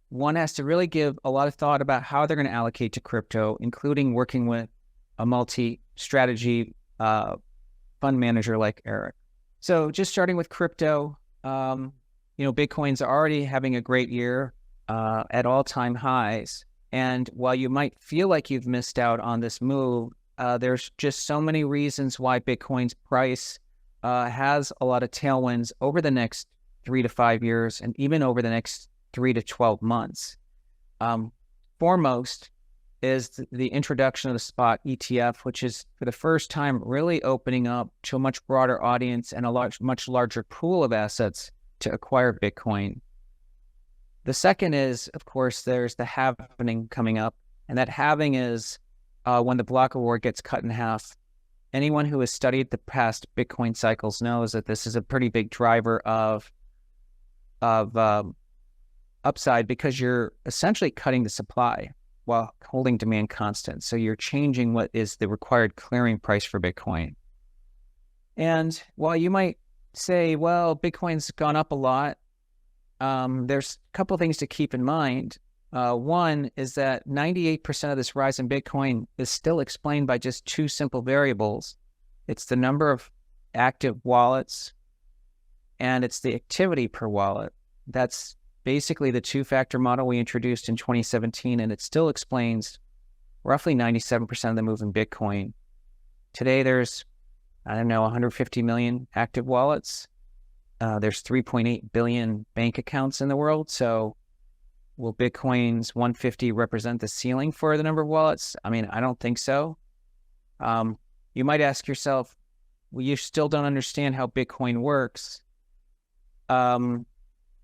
one has to really give a lot of thought about how they're going to allocate to crypto, including working with a multi-strategy fund manager like Eric. So just starting with crypto, Bitcoin's already having a great year at all-time highs. And while you might feel like you've missed out on this move, there's just so many reasons why Bitcoin's price has a lot of tailwinds over the next 3 to 5 years and even over the next 3 to 12 months. Foremost is the introduction of the spot ETF, which is for the first time really opening up to a much broader audience and a much larger pool of assets to acquire Bitcoin. The second is, of course, there's the halving coming up, and that halving is when the block reward gets cut in half. Anyone who has studied the past Bitcoin cycles knows that this is a pretty big driver of upside, because you're essentially cutting the supply while holding demand constant. So you're changing what is the required clearing price for Bitcoin. And while you might say, well, Bitcoin's gone up a lot, there's a couple of things to keep in mind. One is that 98% of this rise in Bitcoin is still explained by just two simple variables. It's the number of active wallets, and it's the activity per wallet. That's basically the two-factor model we introduced in 2017, and it still explains roughly 97% of the move in Bitcoin. Today, there's, 150 million active wallets. There's 3.8 billion bank accounts in the world. So will Bitcoin's 150 represent the ceiling for the number of wallets? I don't think so. You might ask yourself, well, you still don't understand how Bitcoin works.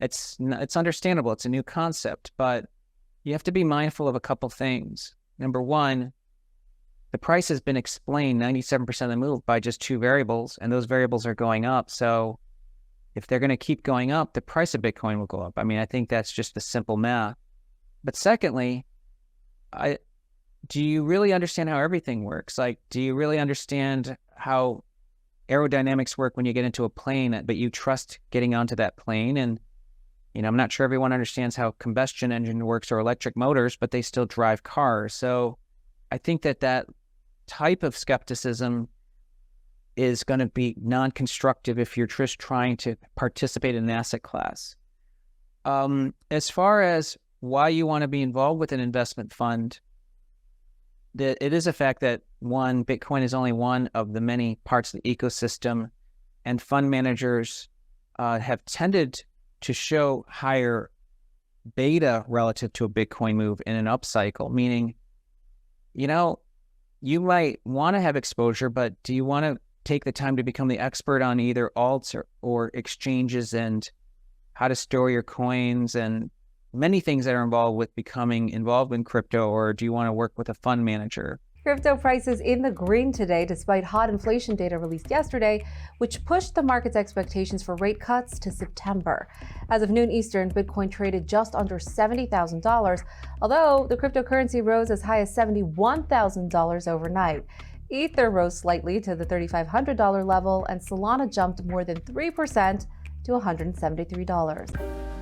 It's understandable. It's a new concept, but you have to be mindful of a couple things. Number one, the price has been explained 97% of the move by just two variables, and those variables are going up. So if they're going to keep going up, the price of Bitcoin will go up. I think that's just the simple math. But secondly, do you really understand how everything works? Do you really understand how aerodynamics work when you get into a plane, but you trust getting onto that plane? And I'm not sure everyone understands how combustion engine works or electric motors, but they still drive cars. So I think that type of skepticism is going to be non-constructive if you're just trying to participate in an asset class. As far as why you want to be involved with an investment fund, it is a fact that, one, Bitcoin is only one of the many parts of the ecosystem, and fund managers have tended to show higher beta relative to a Bitcoin move in an upcycle, meaning, you might want to have exposure, but do you want to take the time to become the expert on either alts or exchanges and how to store your coins and many things that are involved with becoming involved in crypto, or do you want to work with a fund manager? Crypto prices in the green today, despite hot inflation data released yesterday, which pushed the market's expectations for rate cuts to September. As of noon Eastern, Bitcoin traded just under $70,000, although the cryptocurrency rose as high as $71,000 overnight. Ether rose slightly to the $3,500 level, and Solana jumped more than 3% to $173.